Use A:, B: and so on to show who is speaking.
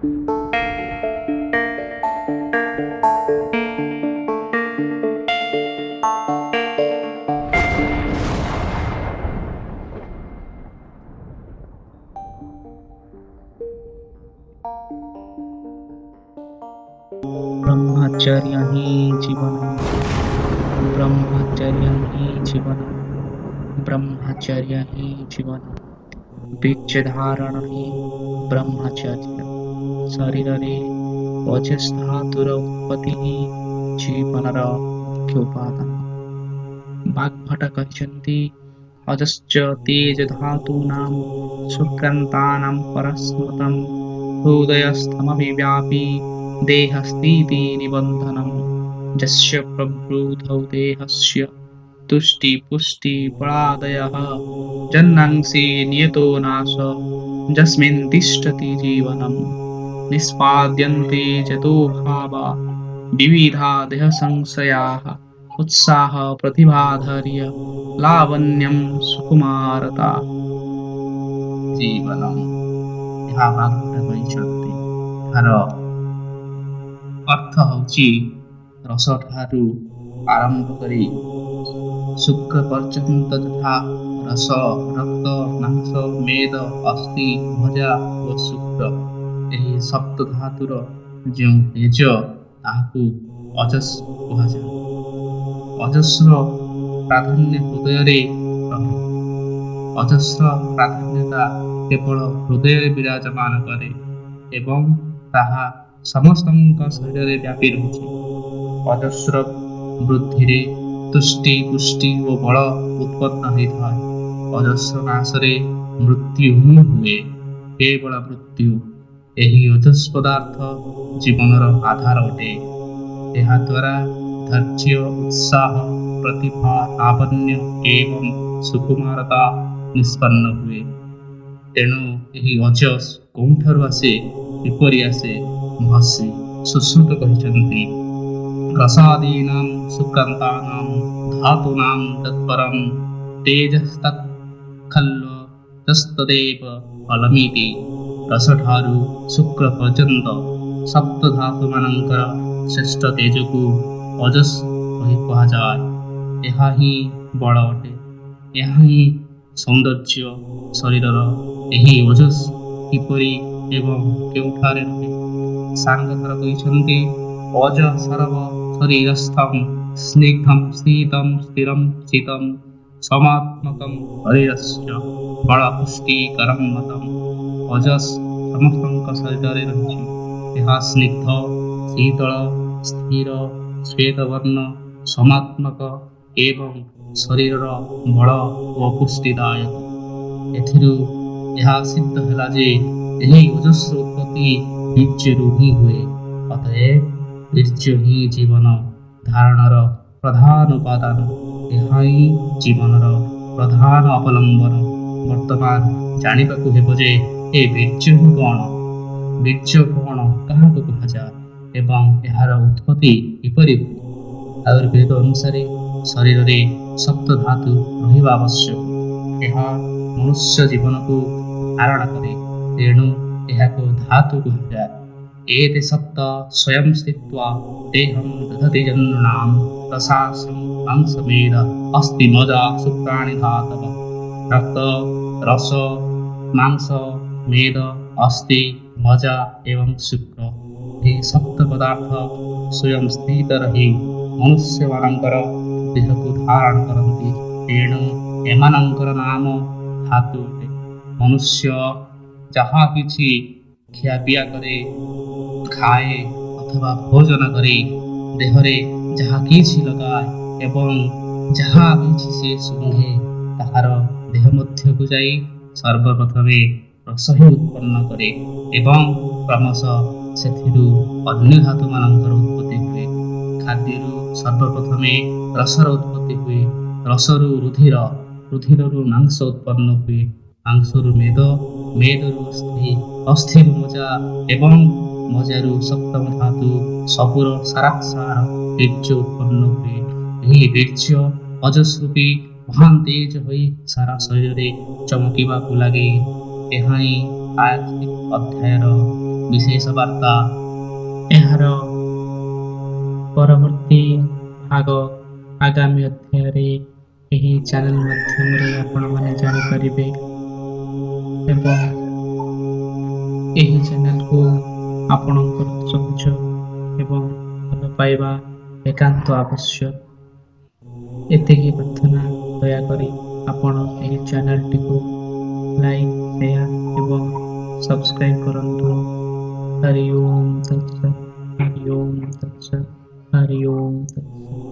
A: ब्रह्मचर्य ही जीवनम, ब्रह्मचर्य ही जीवनम, ब्रह्मचर्य ही जीवनम। बीज धारण ही ब्रह्मचर्य। शरीर रे ओजस् धातुर उत्पत्ति ही जीवनर मुख्य उपादान। बाग्भट कहते अजश्च तेज धातूनां सुक्रान्तानां परस्मृतं हृदयस्थमपि व्यापी देहस्तीति निबन्धनम्। यस्य प्रवृद्धौ देहस्य तुष्टिपुष्टिबलादयः जन्नांसि नियतो नाश यस्मिन् तिष्ठति जीवनम्। निष्पाद्यन्ते यतो भावा विविधा देहसंशयाः उत्साह प्रतिभाधैर्य लावण्यम सुकुमारता जीवनम। ଏହା ବାଗ୍ଭଟ କହିଛନ୍ତି। ଏହାର ଅର୍ଥ ହେଉଛି ରସଠାରୁ ଆରମ୍ଭ କରି ଶୁକ୍ର ପର୍ଯ୍ୟନ୍ତ ଯଥା ରସ, ରକ୍ତ, ମାଂସ, ମେଦ, ଅସ୍ଥି, ମଜ୍ଜା ଓ ଶୁକ୍ର ଏହି ସପ୍ତ ଧାତୁର ଯେଉଁ ତେଜ ତାହାକୁ ଅଜସ୍ କୁହାଯାଏ। ଅଜସ୍ର ପ୍ରାଧାନ୍ୟ ହୃଦୟରେ ରହେ। ଅଜସ୍ର ପ୍ରାଧାନ୍ୟତା କେବଳ ହୃଦୟରେ ବିରାଜମାନ କରେ ଏବଂ ତାହା ସମସ୍ତଙ୍କ ଶରୀରରେ ବ୍ୟାପି ରହିଛି। ଅଜସ୍ର ବୃଦ୍ଧିରେ ତୁଷ୍ଟି, ପୁଷ୍ଟି ଓ ବଳ ଉତ୍ପନ୍ନ ହୋଇଥାଏ। ଅଜସ୍ର ନାଶରେ ମୃତ୍ୟୁ ହିଁ ହୁଏ, କେବଳ ମୃତ୍ୟୁ। ଏହି ଅଜସ୍ ପଦାର୍ଥ ଜୀବନର ଆଧାର ଅଟେ। ଏହାଦ୍ୱାରା ଧୈର୍ଯ୍ୟ, ଉତ୍ସାହ, ପ୍ରତିଭା, ଲାବଣ୍ୟ ଏବଂ ସୁକୁମାରତା ନିଷ୍ପନ୍ନ ହୁଏ। ତେଣୁ ଏହି ଅଜସ୍ କେଉଁଠାରୁ ଆସେ, କିପରି ଆସେ? ମହର୍ଷି ସୁଶ୍ରୁତ କହିଛନ୍ତି ରସାଦୀନାଂ ସୁକ୍ରାନ୍ତାନାଂ ଧାତୂନାଂ ତତ୍ପରଂ ତେଜସ୍ତତ୍ ଖଲ୍ୱ ତସ୍ତଦେବ ଫଲମିତି। ରସଠାରୁ ଶୁକ୍ର ପର୍ଯ୍ୟନ୍ତ ସପ୍ତ ଧାତୁମାନଙ୍କର ଶ୍ରେଷ୍ଠ ତେଜକୁ ଅଜସ୍ କହି କୁହାଯାଏ। ଏହା ହିଁ ବଳ ଅଟେ, ଏହା ହିଁ ସୌନ୍ଦର୍ଯ୍ୟ। ଶରୀରର ଏହି ଅଜସ୍ କିପରି ଏବଂ କେଉଁଠାରେ ରହେ? ସାଙ୍ଗଥର କହିଛନ୍ତି ଅଜ ସର୍ବ ଶରୀରସ୍ଥଂ ସ୍ନିଗ୍ଧଂ ଶୀତଂ ସ୍ଥିରଂ ଚିତଂ ସମାତ୍ମକଂ ଶରୀରସ୍ୟ ବଳପୁଷ୍ଟିକରଂ ମତଂ। ଅଜସ୍ ସମସ୍ତଙ୍କ ଶରୀରରେ ରହିଛି। ଏହା ସ୍ନିଗ୍ଧ, ଶୀତଳ, ସ୍ଥିର, ଶ୍ୱେତବର୍ଣ୍ଣ, ସମାତ୍ମକ ଏବଂ ଶରୀରର ବଳ ଓ ପୁଷ୍ଟିଦାୟକ। ଏଥିରୁ ଏହା ସିଦ୍ଧ ହେଲା ଯେ ଏହି ଅଜସ୍ର ଉତ୍ପତ୍ତି ବୀର୍ଯ୍ୟରୁ ହିଁ ହୁଏ। ଅତଏବ ବୀର୍ଯ୍ୟ ହିଁ ଜୀବନ ଧାରଣର ପ୍ରଧାନ ଉପାଦାନ। ଏହା ହିଁ ଜୀବନର ପ୍ରଧାନ ଅବଲମ୍ବନ। ବର୍ତ୍ତମାନ ଜାଣିବାକୁ ହେବ ଯେ ଏ ବୀର୍ଯ୍ୟ ହିଁ କ'ଣ, ବୀର୍ଯ୍ୟ କ'ଣ, କାହାକୁ କୁହାଯାଏ ଏବଂ ଏହାର ଉତ୍ପତ୍ତି କିପରି ହୁଏ। ଆୟୁର୍ବେଦ ଅନୁସାରେ ଶରୀରରେ ସପ୍ତ ଧାତୁ ରହିବା ଆବଶ୍ୟକ। ଏହା ମନୁଷ୍ୟ ଜୀବନକୁ ଧାରଣ କରେ, ତେଣୁ ଏହାକୁ ଧାତୁ କୁହାଯାଏ। ଏତେ ସପ୍ତ ସ୍ୱୟଂ ସ୍ଥିତ୍ୱା ଦେହଂ ଦଧତି ଜନୃଣାଂ ରସାସଂ ମାଂସମେଦ ଅସ୍ଥି ମଜ୍ଜା ଶୁକ୍ରାଣି ଧାତବ। ରକ୍ତ, ରସ, ମାଂସ, ମେଦ, ଅସ୍ଥି, ମଜ୍ଜା ଏବଂ ଶୁକ୍ର ଏହି ସପ୍ତ ପଦାର୍ଥ ସ୍ୱୟଂ ସ୍ଥିତ ରହି ମନୁଷ୍ୟମାନଙ୍କର ଦେହକୁ ଧାରଣ କରନ୍ତି। ତେଣୁ ଏମାନଙ୍କର ନାମ ଧାତୁ ଅଟେ। ମନୁଷ୍ୟ ଯାହା କିଛି ଖିଆପିଆ କରେ, ଖାଏ ଅଥବା ଭୋଜନ କରେ, ଦେହରେ ଯାହା କିଛି ଲଗାଏ ଏବଂ ଯାହା କିଛି ସେ ଶୁଙ୍ଘେ, ତାହାର ଦେହ ମଧ୍ୟକୁ ଯାଇ ସର୍ବପ୍ରଥମେ ରସ ହିଁ ଉତ୍ପନ୍ନ କରେ ଏବଂ କ୍ରମଶଃ ସେଥିରୁ ଅନ୍ୟ ଧାତୁମାନଙ୍କର ଉତ୍ପତ୍ତି ହୁଏ। ଖାଦ୍ୟରୁ ସର୍ବପ୍ରଥମେ ରସର ଉତ୍ପତ୍ତି ହୁଏ। ରସରୁ ରୁଧିର, ରୁଧିରରୁ ମାଂସ ଉତ୍ପନ୍ନ ହୁଏ। ମାଂସରୁ ମେଦ, ମେଦରୁ ଅସ୍ଥି, ଅସ୍ଥିରୁ ମଜ୍ଜା ଏବଂ ମଜ୍ଜାରୁ ସପ୍ତମ ଧାତୁ ସବୁର ସାରାଂଶାର ବୀର୍ଯ୍ୟ ଉତ୍ପନ୍ନ ହୁଏ। ଏହି ବୀର୍ଯ୍ୟ ଅଜସ୍ ରୂପୀ ମହାନ ତେଜ ହୋଇ ସାରା ଶରୀରରେ ଚମକିବାକୁ ଲାଗେ। ଏହା ହିଁ ଅଧ୍ୟାୟର ବିଶେଷ ବାର୍ତ୍ତା ଏହାର ପରବର୍ତ୍ତୀ ଭାଗ ଆଗାମୀ ଅଧ୍ୟାୟରେ ଏହି ଚ୍ୟାନେଲ ମାଧ୍ୟମରେ ଆପଣମାନେ ଜାଣିପାରିବେ ଏବଂ ଏହି ଚ୍ୟାନେଲକୁ ଆପଣଙ୍କର ସହଯୋଗ ଏବଂ ଭଲ ପାଇବା ଏକାନ୍ତ ଆବଶ୍ୟକ। ଏତିକି ପ୍ରାର୍ଥନା, ଦୟାକରି ଆପଣ ଏହି ଚ୍ୟାନେଲଟିକୁ ଲାଇକ୍, ସେୟାର ଏବଂ ସବସ୍କ୍ରାଇବ୍ କରନ୍ତୁ। ହରି ଓମ୍ ତତ୍ସତ୍, ହରି ଓମ୍ ତତ୍ସତ୍, ହରି ଓମ୍ ତତ୍ସତ୍।